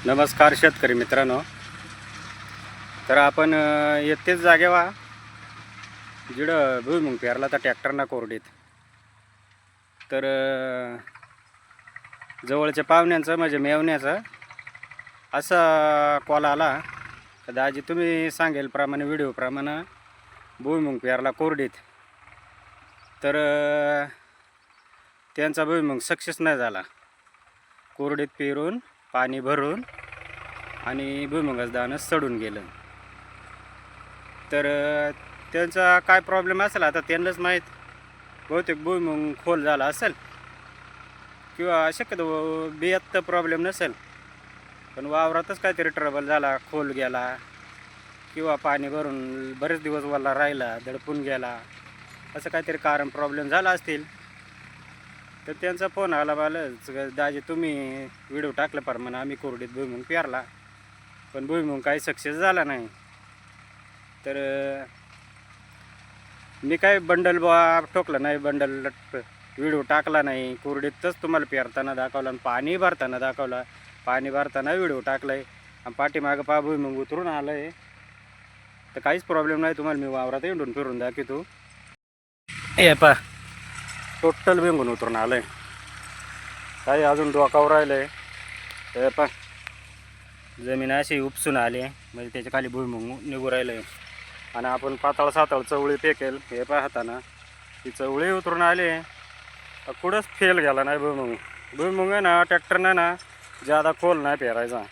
नमस्कार शेतकरी मित्रांनो. तर आपण येतेच जागेवा जिडं भुईमुंग पेरला तर ट्रॅक्टरना कोरडीत. तर जवळच्या पाहुण्यांचं म्हणजे मेवण्याचं असा कॉल आला तर दाजी तुम्ही सांगेल प्रमाणे व्हिडिओप्रमाणे भुईमुंग पेरला कोरडीत. तर त्यांचा भुईमुंग सक्सेस नाही झाला. कोरडीत पेरून पाणी भरून आणि भुईमुगाचं दाणं सडून गेलं. तर त्यांचा काय प्रॉब्लेम असेल आता त्यांनाच माहीत. बहुतेक भुईमुंग खोल झाला असेल किंवा शक्यतो बियात तर प्रॉब्लेम नसेल, पण वावरातच काहीतरी ट्रबल झाला, खोल गेला किंवा पाणी भरून बरेच दिवस वल्ला राहिला, दडपून गेला, असं काहीतरी कारण प्रॉब्लेम झाला असतील. तर त्यांचा फोन आला मला, दाजी तुम्ही व्हिडिओ टाकल्याप्रमाणे आम्ही कोरडीत भुईमुंग पेरला पण भुईमुंग काही सक्सेस झाला नाही. तर मी काय बंडल ठोकलं नाही, बंडल व्हिडिओ टाकला नाही, कोरडीतच तुम्हाला पेरताना दाखवला आणि पाणी भरताना दाखवला, पाणी भरताना व्हिडिओ टाकला आहे आणि पाठीमागं पा भुईमुंग उतरून आलं आहे. तर काहीच प्रॉब्लेम नाही, तुम्हाला मी वावरात येऊन फिरून दाखवतो. हे पा टोटल भुईमुंग उतरून आलं आहे, काही अजून डोकावर राहिलं आहे. हे पा जमीन अशी उपसून आली म्हणजे त्याच्या खाली भुईमुंग निघू राहिलं आहे आणि आपण पाताळ साताळ चवळी फेकेल हे पाहताना ती चवळी उतरून आली. कुठंच फेल गेला नाही भुईमुंग. भुईमुंग आहे ना ट्रॅक्टरनं ना जादा खोल नाही पेरायचा,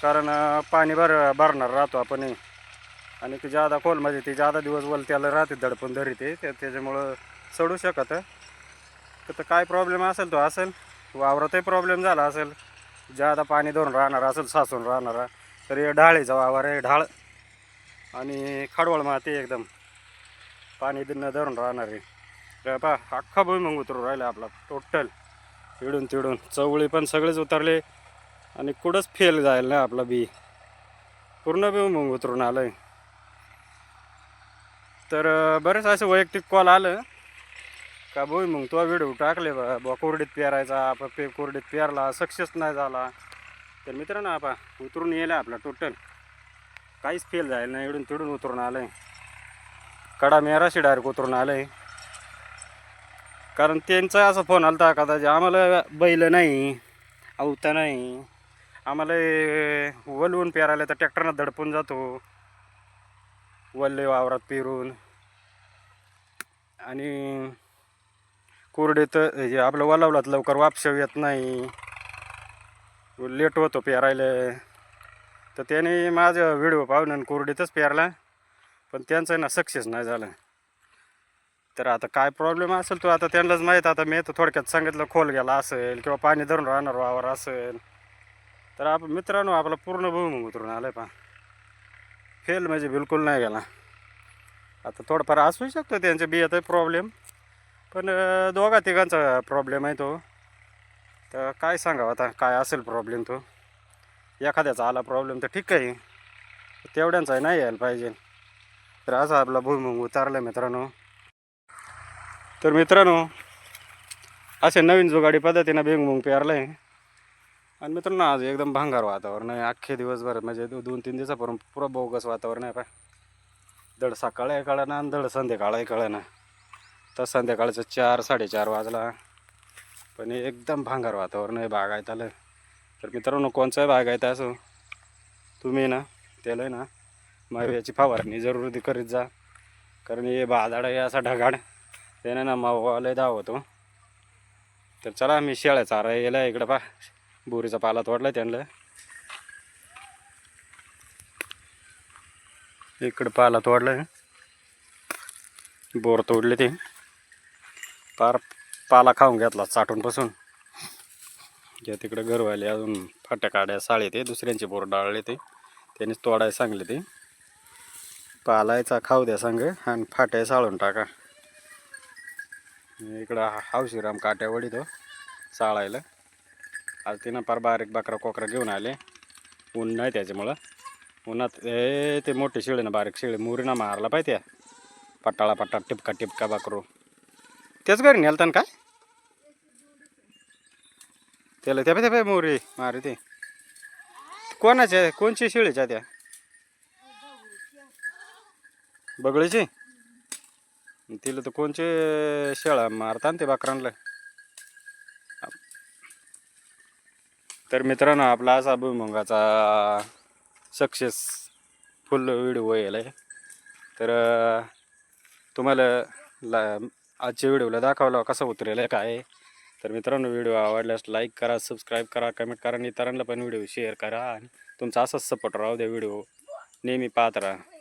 कारण पाणी भरणार राहतो आपण आणि ती जादा खोल म्हणजे ती जादा दिवस त्याला राहते दडपून धरी ते त्याच्यामुळं सडू शकत. तर काय प्रॉब्लेम असेल तो असेल, वावरातही प्रॉब्लेम झाला असेल, जादा पाणी धरून राहणार असेल, साचून राहणारा. तर हे ढाळीचा वावर आहे, ढाळ आणि खडवळ माती एकदम पाणी न धरून राहणार आहे. पा अख्खा भुईमुंग उतरून राहिला आपला टोटल, इडून तिडून चवळी पण सगळेच उतरले आणि कुठंच फेल जायला नाही आपला बी, पूर्ण भुईमुंग उतरून आलं आहे. तर बरेच असं वैयक्तिक कॉल आलं का भुईमुंग तो व्हिडिओ टाकले बा कोरडीत पेरायचा, कोरडीत पेरला सक्सेस नाही झाला. तर मित्रांनो आपा उतरून येईल आपला टोटल, काहीच फेल जायला नाही, इडून तिडून उतरून आलं आहे. कडा मेराशी डायरेक्ट उतरून आलं आहे. कारण त्यांचा असा फोन आला होता कदाचित आम्हाला बैल नाही, अवता नाही, आम्हाला वलवून पेरायला तर ट्रॅक्टरनं धडपून जातो वल्ले वावरात पेरून, आणि कोरडेत हे आपलं वलावलात लवकर वापशव येत नाही, लेट होतो पेरायला. तर त्याने माझं व्हिडिओ पाहून आणि कोरडीतच पेरला पण त्यांचं ना सक्सेस नाही झालं. तर आता काय प्रॉब्लेम असेल तो आता त्यांनाच माहीत. आता मी तर थोडक्यात सांगितलं, खोल गेला असेल किंवा पाणी धरून राहणार वावर असेल. तर आपण मित्रांनो आपला पूर्ण भुईमुंग उतरून आलं आहे पा, फेल म्हणजे बिलकुल नाही गेला. आता थोडंफार असू शकतो त्यांच्या बियातही प्रॉब्लेम, पण दोघा तिघांचा प्रॉब्लेम आहे तो. तर काय सांगावं आता काय असेल प्रॉब्लेम तो, एखाद्याचा आला प्रॉब्लेम तर ठीक आहे, तेवढ्यांचा नाही यायला पाहिजे. तर असा आपला भुईमुंग उतारला मित्रांनो. तर मित्रांनो असे नवीन जुगाडी पद्धतीनं भुईमुंग पेरलं आहे. आणि मित्रांनो आज एकदम भांगार वातावरण आहे, अख्खे दिवसभर म्हणजे 2-3 दिवसापर्यंत पुरं बोगस वातावरण आहे. धड सकाळी कळना आणि धड संध्याकाळही कळना. तर संध्याकाळचं 4-4:30 वाजला पण एकदम भांगार वातावरण आहे बागायत आलं. तर मित्रांनो कोणचाही बागायत असो तुम्ही ना त्याला ना माव्याची फवारणी जरूर करीत जा, कारण हे बाजाड आहे असा ढगाड त्याने ना मावाला धावतो. तर चला मी शेळ्या चारा गेला इकडं पा बोरीचा पाला तोडला त्यांना, इकडं पाला तोडलाय, बोर तोडले ते पार पाला खाऊन घेतला चाटून पासून. ज्या तिकडे घरवाले अजून फाट्या काड्या साळे ते दुसऱ्यांचे बोर डाळले ते त्यांनीच तोडायला सांगले. ते पालायचा खाऊ द्या सांग आणि फाट्या साळून टाका. इकडं हौशीराम काट्यावडी तो साळायला आज तिनं फार बारीक बकरा कोकरा घेऊन आले, ऊन नाही त्याच्यामुळं. उन्हात ते मोठे शिळे ना बारीक शिळे मुरीना मारला पाहिजे पट्टाळा पट्टा टिपका टिपका बकरू. तेच घरी नेलता काय त्याला त्या मोरी मारे ते कोणाच्या कोणची शेळीच्या त्या बगळीची तिला तर कोणचे शेळा मारता ना ते बकरांना. तर मित्रांनो आपला असा भुईमुगाचा सक्सेस फुल व्हिडिओ यायला आहे. तर तुम्हाला आजच्या व्हिडिओला दाखवलं कसं उतरेल आहे काय. तर मित्रांनो व्हिडिओ आवडल्यास लाईक करा, सबस्क्राईब करा, कमेंट करा आणि इतरांना पण व्हिडिओ शेअर करा आणि तुमचा असाच सपोर्ट राहू द्या. व्हिडिओ नेहमी पाहत राहा.